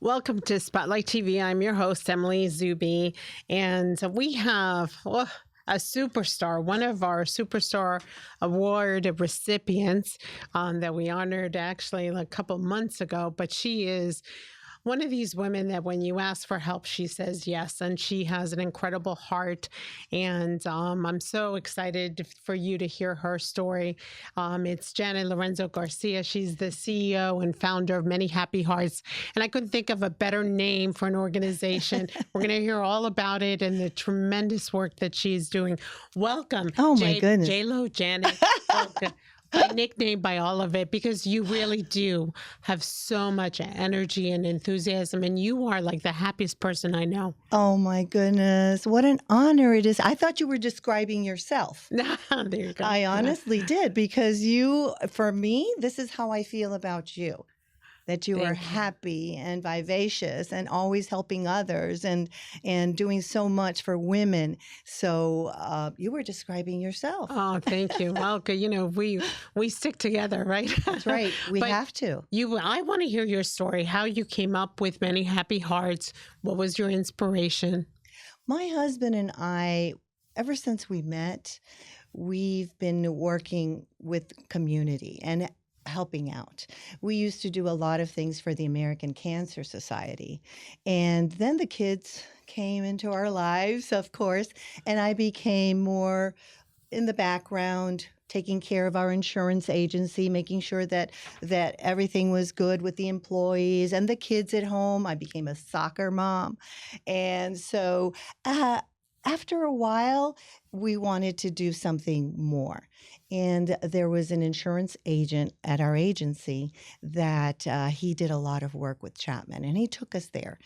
Welcome to Spotlight TV. I'm your host, Emily Zubi, and we have a superstar, one of our Superstar Award recipients that we honored actually a couple months ago. But she is one of these women that when you ask for help, she says yes, and she has an incredible heart. And I'm so excited for you to hear her story. It's Janet Lorenzo-Garcia. She's the CEO and founder of Many Happy Hearts. And I couldn't think of a better name for an organization. We're going to hear all about it and the tremendous work that she's doing. Welcome. Oh, my goodness. J-Lo, Janet. Welcome. By nickname, by all of it, because you really do have so much energy and enthusiasm, and you are like the happiest person I know. Oh, my goodness. What an honor it is. I thought you were describing yourself. There you go. I honestly did, because for me, this is how I feel about you. That you are happy and vivacious and always helping others and doing so much for women. So you were describing yourself. Oh, thank you. Well, we stick together, right? That's right. We have to. I want to hear your story, how you came up with Many Happy Hearts. What was your inspiration? My husband and I, ever since we met, we've been working with community and helping out. We used to do a lot of things for the American Cancer Society. And then the kids came into our lives, of course, and I became more in the background, taking care of our insurance agency, making sure that everything was good with the employees and the kids at home. I became a soccer mom. And so after a while, we wanted to do something more. And there was an insurance agent at our agency that he did a lot of work with Chapman, and he took us there.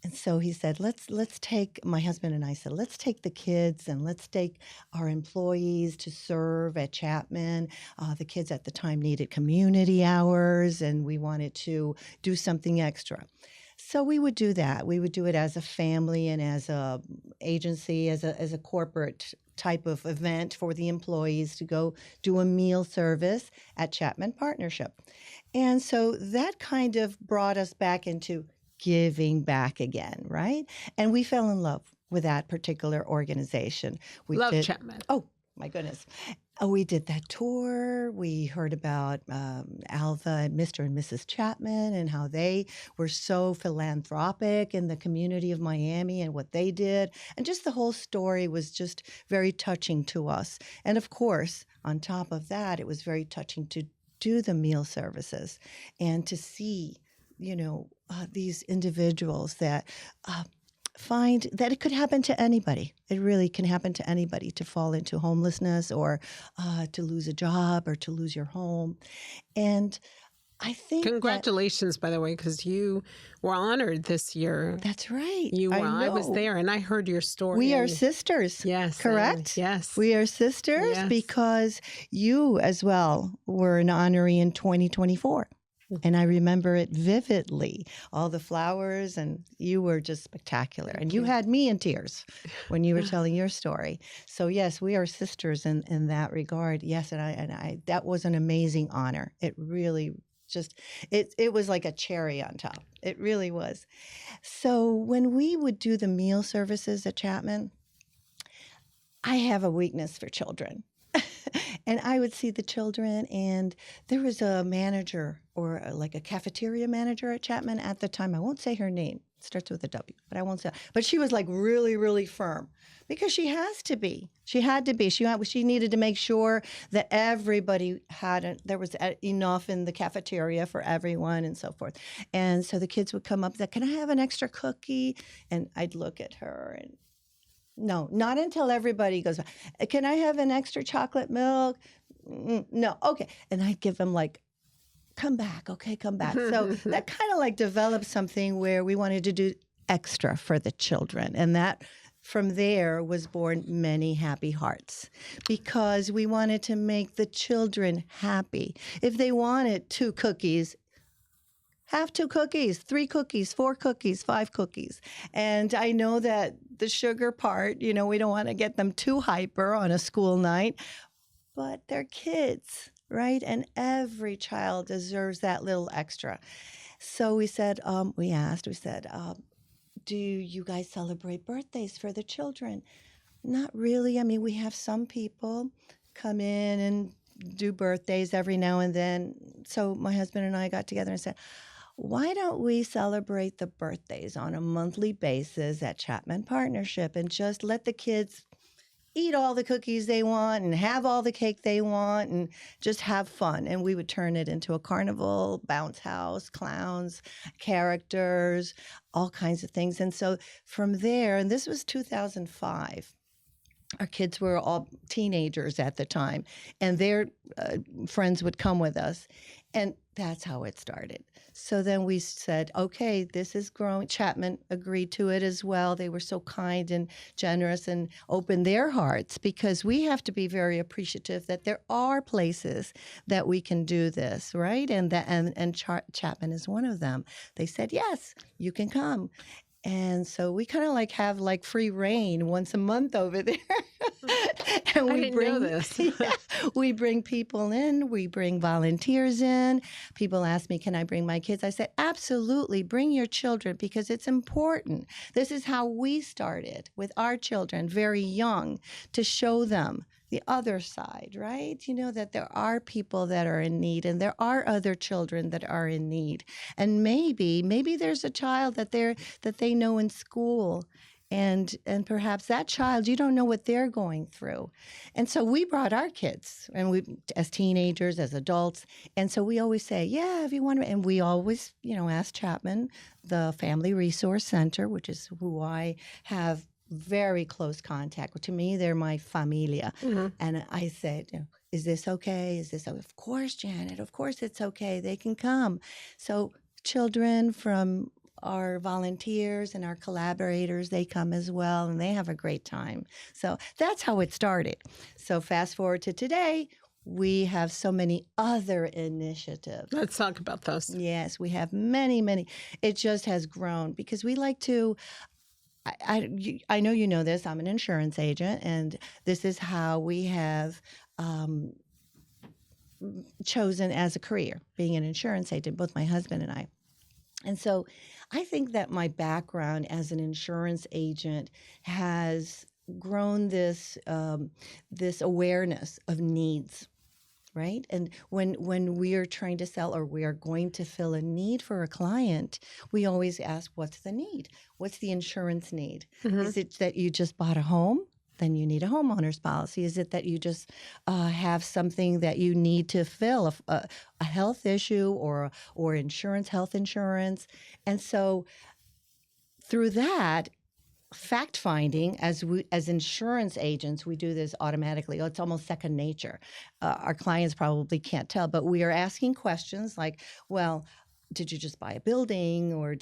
And so he said, let's take, my husband and I said, let's take the kids and let's take our employees to serve at Chapman. The kids at the time needed community hours, and we wanted to do something extra. So we would do that. We would do it as a family and as a agency, as a corporate type of event for the employees to go do a meal service at Chapman Partnership. And so that kind of brought us back into giving back again, right? And we fell in love with that particular organization. Love Chapman. Oh, my goodness. We did that tour. We heard about Alva and Mr. and Mrs. Chapman and how they were so philanthropic in the community of Miami and what they did. And just the whole story was just very touching to us. And of course, on top of that, it was very touching to do the meal services and to see, these individuals that find that it could happen to anybody. It really can happen to anybody to fall into homelessness or to lose a job or to lose your home. And I think congratulations, by the way, because you were honored this year. That's right. You were. I was there, and I heard your story. We are sisters. Yes. Correct? Yes. We are sisters because you as well were an honoree in 2024. And I remember it vividly, all the flowers, and you were just spectacular. And you had me in tears when you were telling your story. So yes, we are sisters in that regard. Yes, and I that was an amazing honor. It really it was like a cherry on top. It really was. So when we would do the meal services at Chapman, I have a weakness for children. And I would see the children, and there was a manager or like a cafeteria manager at Chapman at the time. I won't say her name. It starts with a W, but I won't say. But she was like really, really firm because she has to be. She had to be. She needed to make sure that everybody there was enough in the cafeteria for everyone and so forth. And so the kids would come up, can I have an extra cookie? And I'd look at her and, no, not until everybody goes, can I have an extra chocolate milk? No, okay. And I'd give them come back, okay, come back. So that kind of developed something where we wanted to do extra for the children. And that from there was born Many Happy Hearts because we wanted to make the children happy. If they wanted 2 cookies, have 2 cookies, 3 cookies, 4 cookies, 5 cookies. And I know that the sugar part, we don't want to get them too hyper on a school night, but they're kids, right? And every child deserves that little extra. So we said, do you guys celebrate birthdays for the children? Not really. I mean, we have some people come in and do birthdays every now and then. So my husband and I got together and said, why don't we celebrate the birthdays on a monthly basis at Chapman Partnership and just let the kids eat all the cookies they want and have all the cake they want and just have fun. And we would turn it into a carnival, bounce house, clowns, characters, all kinds of things. And so from there, and this was 2005, our kids were all teenagers at the time, and their friends would come with us. And that's how it started. So then we said, okay, this is growing. Chapman agreed to it as well. They were so kind and generous and opened their hearts, because we have to be very appreciative that there are places that we can do this, right? And Chapman is one of them. They said, yes, you can come. And so we kind of have free reign once a month over there. And I didn't know this. Yeah, we bring people in, we bring volunteers in. People ask me, can I bring my kids? I said, absolutely, bring your children, because it's important. This is how we started with our children, very young, to show them the other side, right? That there are people that are in need, and there are other children that are in need. And maybe there's a child that they know in school, and perhaps that child, you don't know what they're going through. And so we brought our kids, and we, as teenagers, as adults, and so we always say, yeah, if you want to, and we always, ask Chapman, the Family Resource Center, which is who I have very close contact. To me, they're my familia. Mm-hmm. And I said, is this okay? Is this okay? Of course, Janet, of course it's okay. They can come. So children from our volunteers and our collaborators, they come as well, and they have a great time. So that's how it started. So fast forward to today, we have so many other initiatives. Let's talk about those. Yes, we have many, many. It just has grown because we like to, I know you know this, I'm an insurance agent, and this is how we have chosen as a career, being an insurance agent, both my husband and I. And so I think that my background as an insurance agent has grown this awareness of needs, right? And when we are trying to sell, or we are going to fill a need for a client, we always ask, what's the need? What's the insurance need? Mm-hmm. Is it that you just bought a home? Then you need a homeowner's policy. Is it that you just have something that you need to fill, a health issue or health insurance? And so through that, fact finding, as insurance agents, we do this automatically. It's almost second nature. Our clients probably can't tell, but we are asking questions like, well, did you just buy a building, or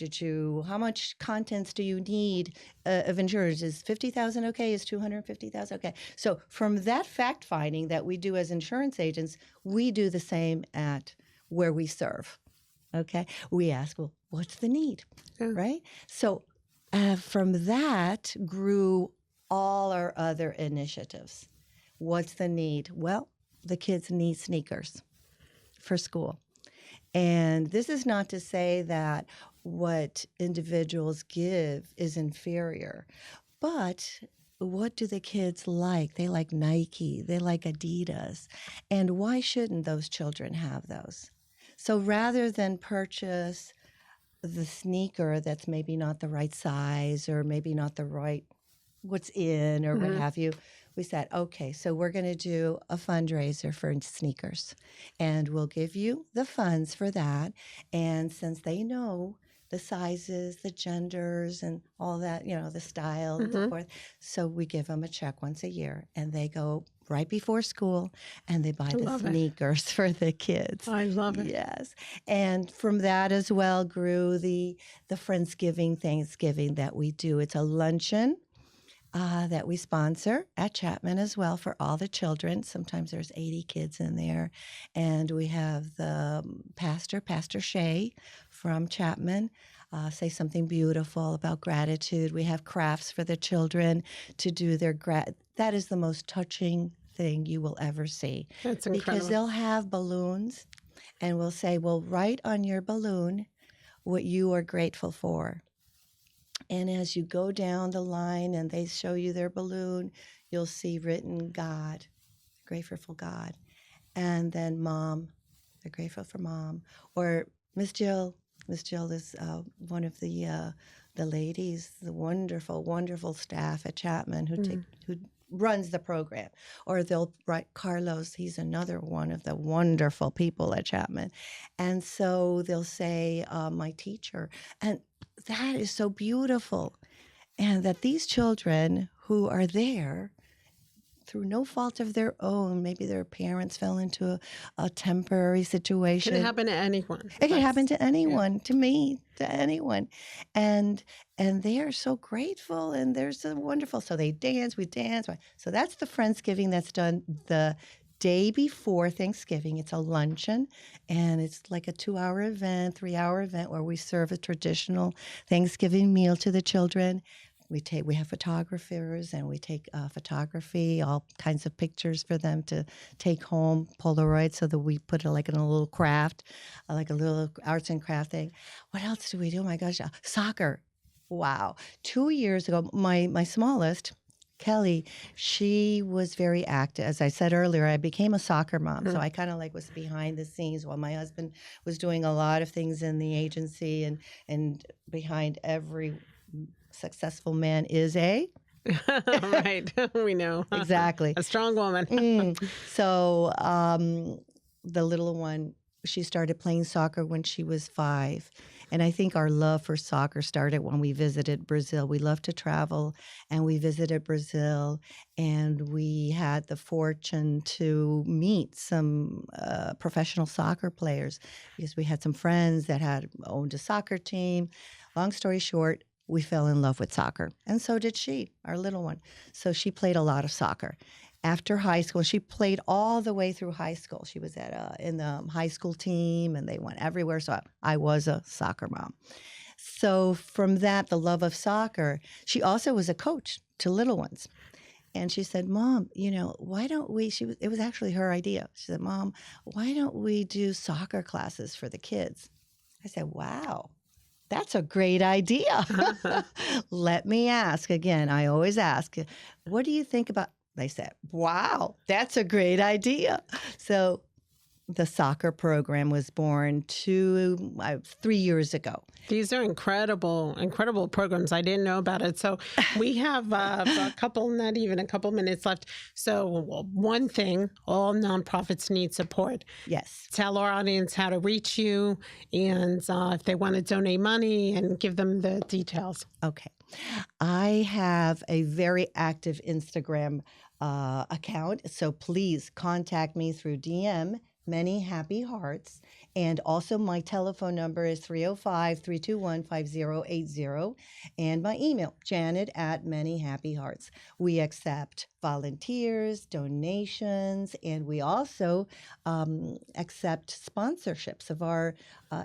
how much contents do you need of insurance? Is $50,000 okay? Is $250,000 okay? So from that fact finding that we do as insurance agents, we do the same at where we serve. Okay, we ask, well, what's the need, right? So from that grew all our other initiatives. What's the need? Well, the kids need sneakers for school. And this is not to say that what individuals give is inferior, but what do the kids like? They like Nike, they like Adidas, and why shouldn't those children have those? So rather than purchase the sneaker that's maybe not the right size, or maybe not the right what's in, or what have you, we said, okay, so we're going to do a fundraiser for sneakers, and we'll give you the funds for that. And since they know the sizes, the genders, and all that, the style and so forth, so we give them a check once a year, and they go right before school and they buy the sneakers for the kids. I love it. Yes. And from that as well grew the Friendsgiving, Thanksgiving that we do. It's a luncheon that we sponsor at Chapman as well for all the children. Sometimes there's 80 kids in there. And we have the Pastor Shea from Chapman say something beautiful about gratitude. We have crafts for the children to do their that is the most touching thing you will ever see. That's incredible. Because they'll have balloons, and we'll say, well, write on your balloon what you are grateful for. And as you go down the line and they show you their balloon, you'll see written God, grateful for God. And then Mom, they're grateful for Mom. Or Miss Jill. Miss Jill is one of the ladies, the wonderful, wonderful staff at Chapman who runs the program. Or they'll write Carlos. He's another one of the wonderful people at Chapman. And so they'll say, my teacher. And that is so beautiful. And that these children who are there through no fault of their own, maybe their parents fell into a temporary situation. It can happen to anyone. It can happen to anyone, to me, to anyone. And they are so grateful and they're so wonderful. So they dance, we dance. So that's the Friendsgiving that's done the day before Thanksgiving. It's a luncheon, and it's like a 2-hour event, 3-hour event where we serve a traditional Thanksgiving meal to the children. We have photographers, and we take photography, all kinds of pictures for them to take home, Polaroid, so that we put it like in a little craft, like a little arts and craft thing. What else do we do? Oh my gosh, soccer. Wow. 2 years ago, my smallest, Kelly, she was very active. As I said earlier, I became a soccer mom. So I kind of like was behind the scenes while my husband was doing a lot of things in the agency, and behind every successful man is a right. We know. Exactly. A strong woman. So the little one, she started playing soccer when she was 5. And I think our love for soccer started when we visited Brazil. We love to travel, and we visited Brazil, and we had the fortune to meet some professional soccer players because we had some friends that had owned a soccer team. Long story short, we fell in love with soccer, and so did she, our little one. So she played a lot of soccer. After high school, she played all the way through high school. She was in the high school team, and they went everywhere. So I was a soccer mom. So from that, the love of soccer, she also was a coach to little ones. And she said, Mom, why don't we, it was actually her idea. She said, Mom, why don't we do soccer classes for the kids? I said, wow. That's a great idea. Let me ask. Again, I always ask, what do you think about? They said, wow, that's a great idea. So the soccer program was born 3 years ago. These are incredible programs. I didn't know about it. So we have not even a couple minutes left. So one thing, all nonprofits need support. Yes. Tell our audience how to reach you, and if they want to donate money, and give them the details. Okay. I have a very active Instagram account. So please contact me through DM, Many Happy Hearts. And also my telephone number is 305-321-5080. And my email, janet@manyhappyhearts. We accept volunteers, donations, and we also accept sponsorships of our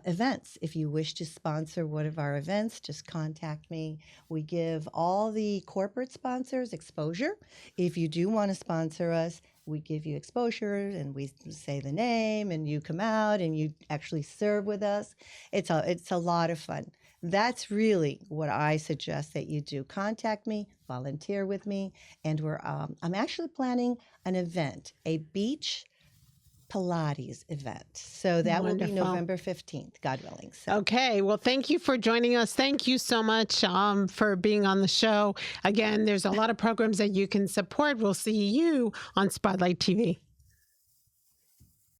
events. If you wish to sponsor one of our events, just contact me. We give all the corporate sponsors exposure. If you do want to sponsor us, we give you exposure, and we say the name, and you come out and you actually serve with us. It's a lot of fun. That's really what I suggest that you do. Contact me, volunteer with me, and I'm actually planning an event, a beach Pilates event. So that will be November 15th, God willing. So. Okay. Well, thank you for joining us. Thank you so much for being on the show. Again, there's a lot of programs that you can support. We'll see you on Spotlight TV.